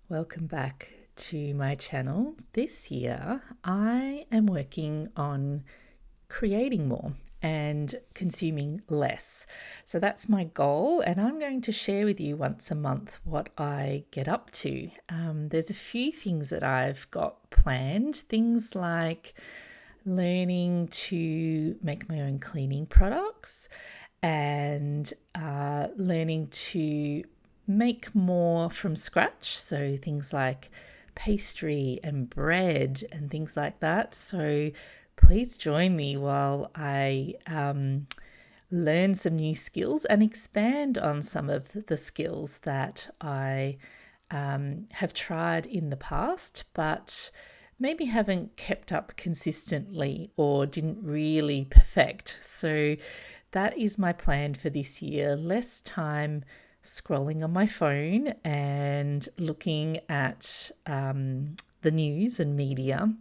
Welcome back to my channel. This year I am working on creating more and consuming less. So that's my goal, and I'm going to share with you once a month what I get up to. There's a few things that I've got planned, things like learning to make my own cleaning products and learning to make more from scratch. So things like pastry and bread and things like that. So please join me while I learn some new skills and expand on some of the skills that I have tried in the past, but maybe haven't kept up consistently or didn't really perfect. So that is my plan for this year. Less time scrolling on my phone and looking at the news and media.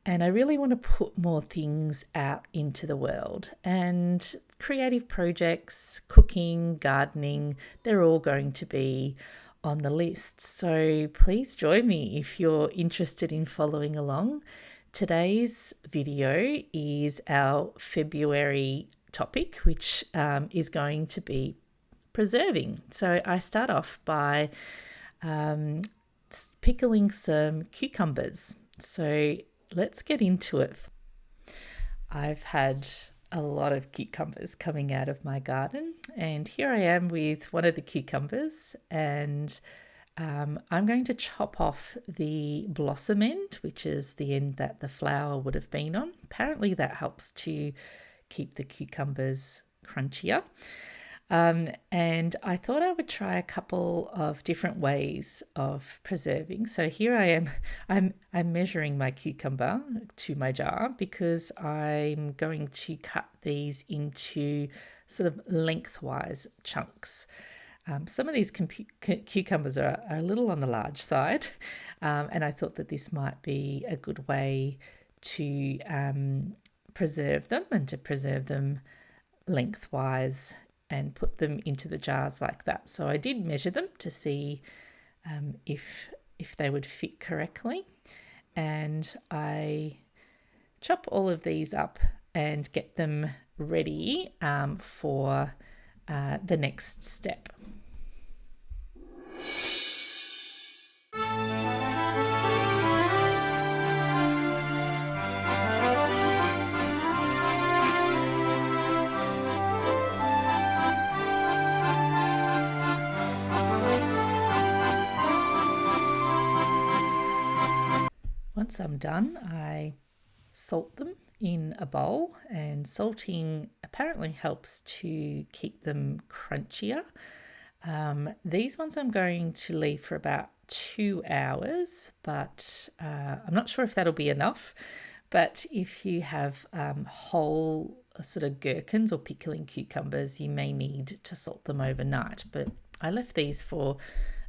And I really want to put more things out into the world. And creative projects, cooking, gardening, they're all going to be on the list. So please join me if you're interested in following along. Today's video is our February topic, which is going to be preserving. So I start off by pickling some cucumbers. So let's get into it. I've had a lot of cucumbers coming out of my garden, and here I am with one of the cucumbers, and I'm going to chop off the blossom end, which is the end that the flower would have been on. Apparently that helps to keep the cucumbers crunchier. And I thought I would try a couple of different ways of preserving. So here I am, I'm measuring my cucumber to my jar because I'm going to cut these into sort of lengthwise chunks. Some of these cucumbers are a little on the large side, and I thought that this might be a good way to preserve them and to preserve them lengthwise and put them into the jars like that. So I did measure them to see if they would fit correctly, and I chop all of these up and get them ready for the next step. Once I'm done, I salt them in a bowl, and salting apparently helps to keep them crunchier. These ones I'm going to leave for about 2 hours, but I'm not sure if that'll be enough. But if you have whole sort of gherkins or pickling cucumbers, you may need to salt them overnight. But I left these for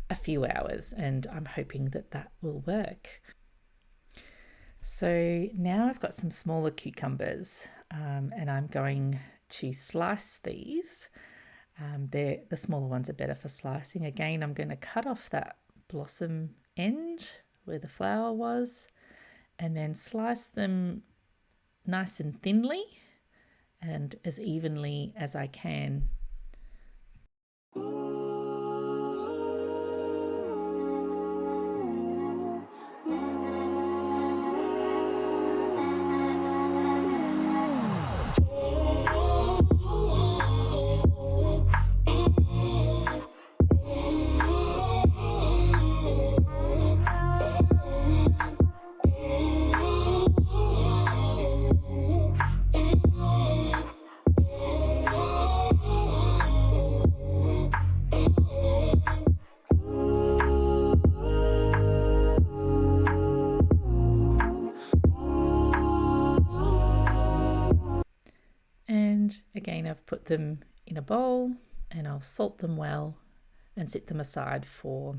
a few hours, and I'm hoping that that will work. So now I've got some smaller cucumbers, and I'm going to slice these. The smaller ones are better for slicing. Again, I'm going to cut off that blossom end where the flower was, and then slice them nice and thinly and as evenly as I can. And again, I've put them in a bowl, and I'll salt them well and set them aside for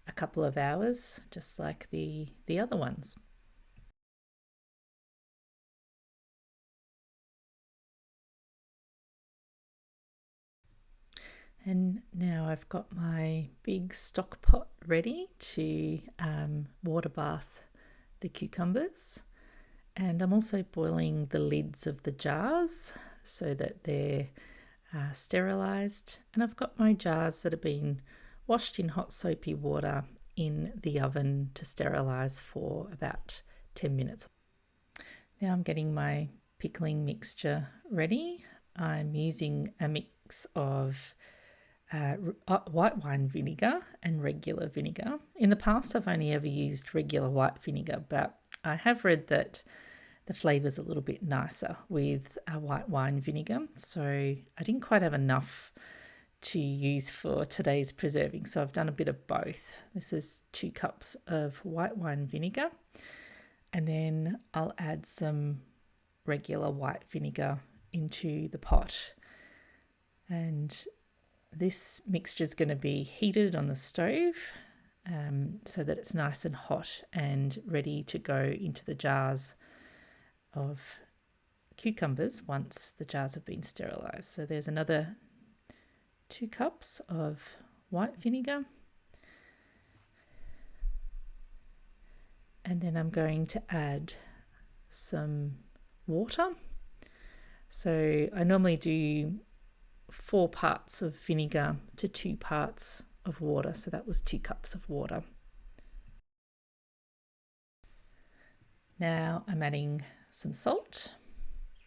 a couple of hours, just like the other ones. And now I've got my big stock pot ready to water bath the cucumbers. And I'm also boiling the lids of the jars so that they're sterilised. And I've got my jars that have been washed in hot soapy water in the oven to sterilise for about 10 minutes. Now I'm getting my pickling mixture ready. I'm using a mix of white wine vinegar and regular vinegar. In the past, I've only ever used regular white vinegar, but I have read that the flavour's a little bit nicer with a white wine vinegar. So I didn't quite have enough to use for today's preserving, so I've done a bit of both. This is 2 cups of white wine vinegar, and then I'll add some regular white vinegar into the pot. And this mixture is going to be heated on the stove so that it's nice and hot and ready to go into the jars of cucumbers once the jars have been sterilised. So there's another 2 cups of white vinegar. And then I'm going to add some water. So I normally do 4 parts of vinegar to 2 parts of water. So that was 2 cups of water. Now I'm adding some salt.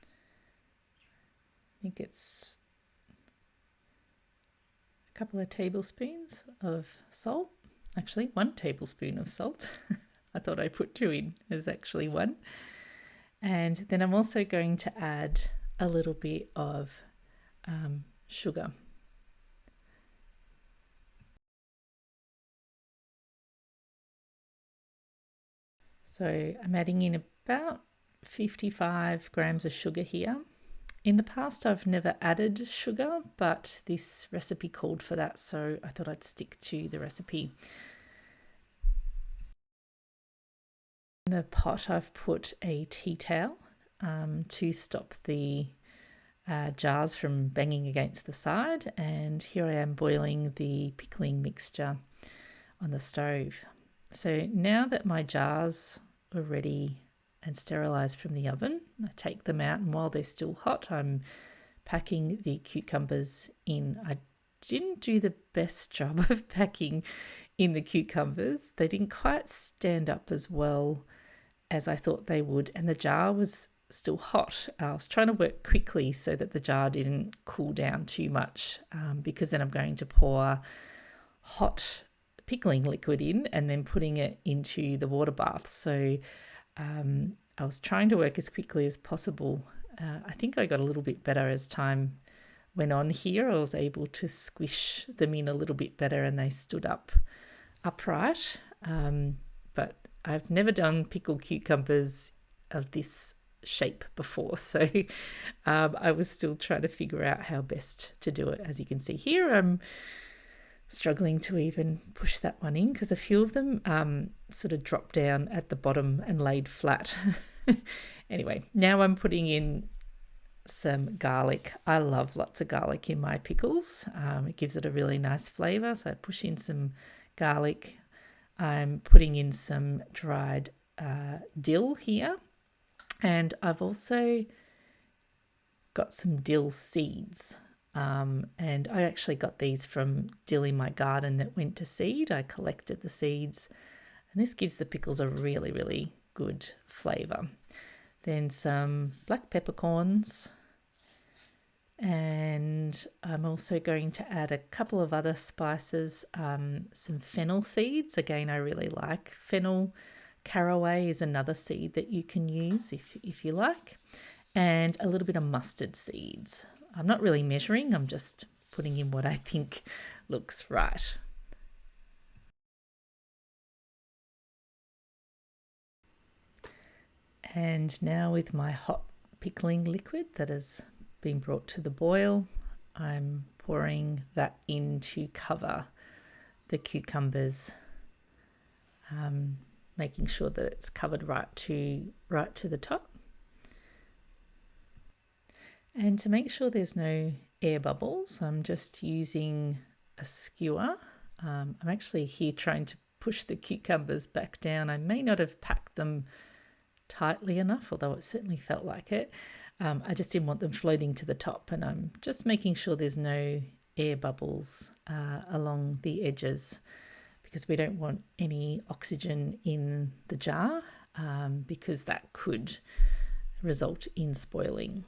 I think it's a couple of tablespoons of salt. Actually, 1 tablespoon of salt. I thought I put 2 in, there's actually 1. And then I'm also going to add a little bit of sugar. So I'm adding in about 55 grams of sugar here. In the past, I've never added sugar, but this recipe called for that, so I thought I'd stick to the recipe. In the pot, I've put a tea towel to stop the jars from banging against the side, and here I am boiling the pickling mixture on the stove. So now that my jars are ready and sterilised from the oven, I take them out, and while they're still hot, I'm packing the cucumbers in. I didn't do the best job of packing in the cucumbers. They didn't quite stand up as well as I thought they would, and the jar was still hot. I was trying to work quickly so that the jar didn't cool down too much, because then I'm going to pour hot pickling liquid in and then putting it into the water bath. So I was trying to work as quickly as possible. I think I got a little bit better as time went on here. I was able to squish them in a little bit better and they stood up upright. But I've never done pickled cucumbers of this shape before, so I was still trying to figure out how best to do it. As you can see here, I'm struggling to even push that one in because a few of them sort of dropped down at the bottom and laid flat. Anyway, now I'm putting in some garlic. I love lots of garlic in my pickles. It gives it a really nice flavour, so I push in some garlic. I'm putting in some dried dill here, and I've also got some dill seeds. And I actually got these from dill in my garden that went to seed. I collected the seeds, and this gives the pickles a really, really good flavour. Then some black peppercorns, and I'm also going to add a couple of other spices, some fennel seeds. Again, I really like fennel. Caraway is another seed that you can use if you like, and a little bit of mustard seeds. I'm not really measuring, I'm just putting in what I think looks right. And now with my hot pickling liquid that has been brought to the boil, I'm pouring that in to cover the cucumbers, making sure that it's covered right to the top. And to make sure there's no air bubbles. I'm just using a skewer. I'm actually here trying to push the cucumbers back down. I may not have packed them tightly enough, although it certainly felt like it. I just didn't want them floating to the top, and I'm just making sure there's no air bubbles along the edges, because we don't want any oxygen in the jar, because that could result in spoiling.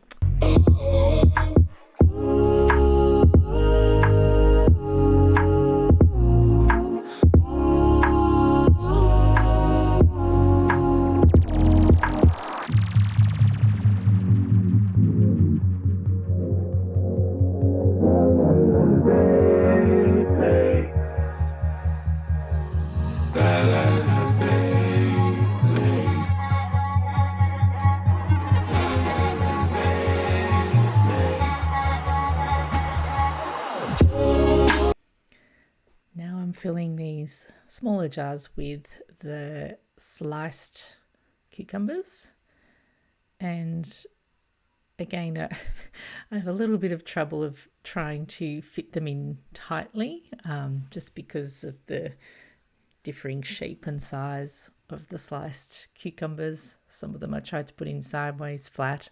Now I'm filling these smaller jars with the sliced cucumbers, and again, I have a little bit of trouble of trying to fit them in tightly, just because of the differing shape and size of the sliced cucumbers. Some of them I tried to put in sideways, flat,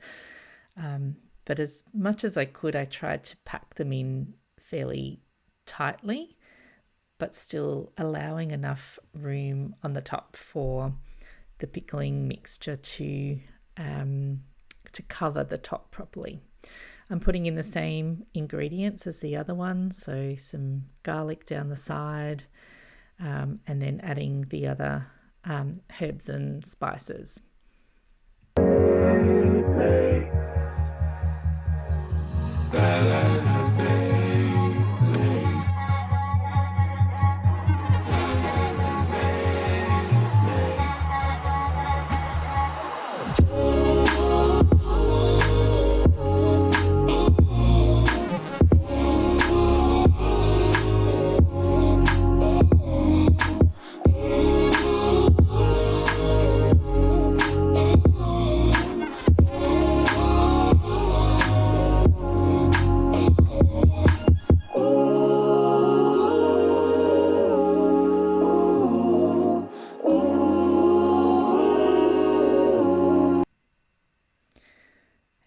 but as much as I could, I tried to pack them in fairly tightly, but still allowing enough room on the top for the pickling mixture to cover the top properly. I'm putting in the same ingredients as the other one, so some garlic down the side, and then adding the other herbs and spices.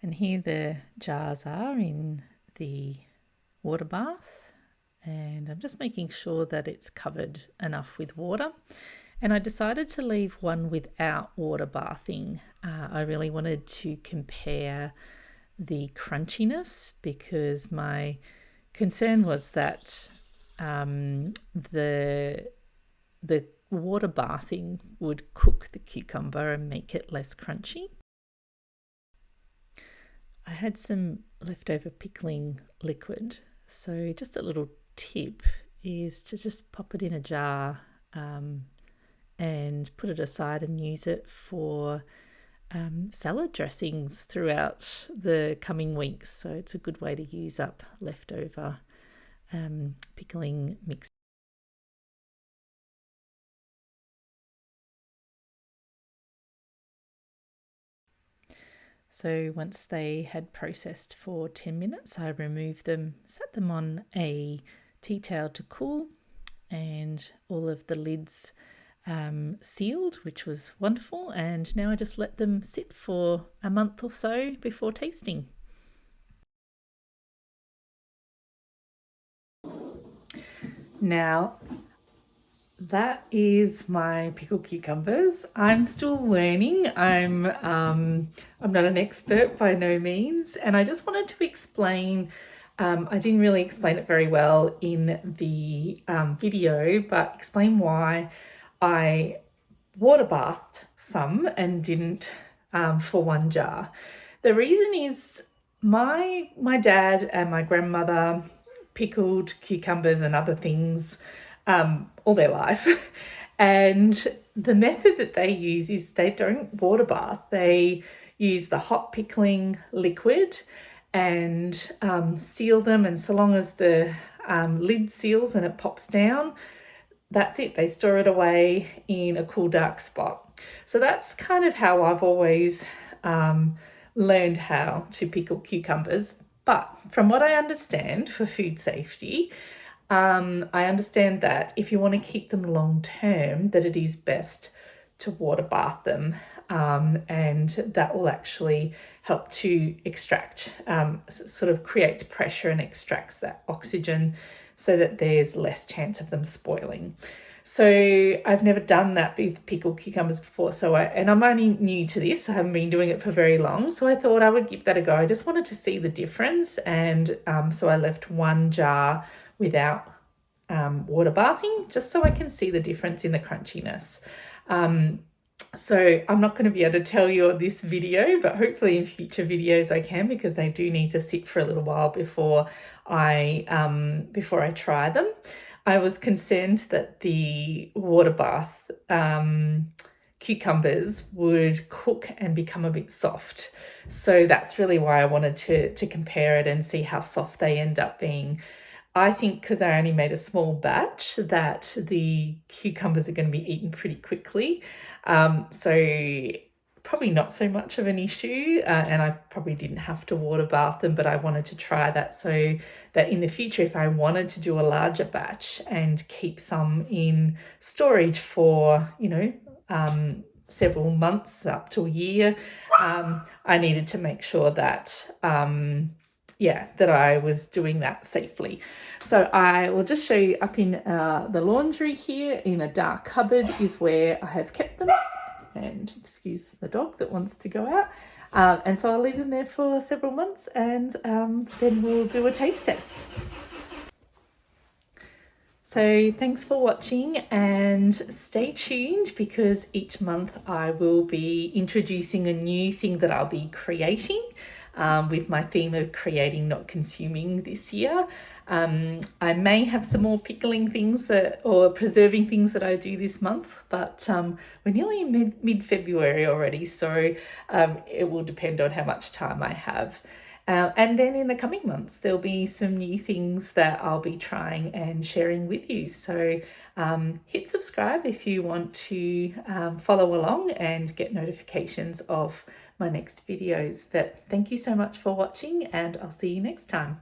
And here the jars are in the water bath, and I'm just making sure that it's covered enough with water. And I decided to leave one without water bathing. I really wanted to compare the crunchiness, because my concern was that the water bathing would cook the cucumber and make it less crunchy. I had some leftover pickling liquid, so just a little tip is to just pop it in a jar and put it aside and use it for salad dressings throughout the coming weeks. So it's a good way to use up leftover pickling mix. So once they had processed for 10 minutes, I removed them, set them on a tea towel to cool, and all of the lids sealed, which was wonderful. And now I just let them sit for a month or so before tasting. Now, that is my pickled cucumbers. I'm still learning. I'm not an expert by no means, and I just wanted to explain. I didn't really explain it very well in the video, but explain why I water bathed some and didn't for one jar. The reason is my dad and my grandmother pickled cucumbers and other things all their life. And the method that they use is they don't water bath. They use the hot pickling liquid and seal them. And so long as the lid seals and it pops down, that's it. They store it away in a cool, dark spot. So that's kind of how I've always learned how to pickle cucumbers. But from what I understand for food safety, I understand that if you want to keep them long term, that it is best to water bath them, and that will actually help to extract, sort of creates pressure and extracts that oxygen so that there's less chance of them spoiling. So I've never done that with pickled cucumbers before. And I'm only new to this. I haven't been doing it for very long. So I thought I would give that a go. I just wanted to see the difference. And so I left one jar without water bathing, just so I can see the difference in the crunchiness. So I'm not going to be able to tell you on this video, but hopefully in future videos I can, because they do need to sit for a little while before I try them. I was concerned that the water bath cucumbers would cook and become a bit soft. So that's really why I wanted to compare it and see how soft they end up being. I think because I only made a small batch that the cucumbers are going to be eaten pretty quickly. So probably not so much of an issue, and I probably didn't have to water bath them, but I wanted to try that so that in the future, if I wanted to do a larger batch and keep some in storage for, several months up to a year, I needed to make sure that that I was doing that safely. So I will just show you up in the laundry here in a dark cupboard is where I have kept them. And excuse the dog that wants to go out. And so I'll leave them there for several months, and then we'll do a taste test. So thanks for watching, and stay tuned, because each month I will be introducing a new thing that I'll be creating with my theme of creating, not consuming this year. I may have some more pickling things or preserving things that I do this month, but we're nearly in mid-February already, so it will depend on how much time I have. And then in the coming months, there'll be some new things that I'll be trying and sharing with you. So hit subscribe if you want to follow along and get notifications of my next videos. But thank you so much for watching, and I'll see you next time.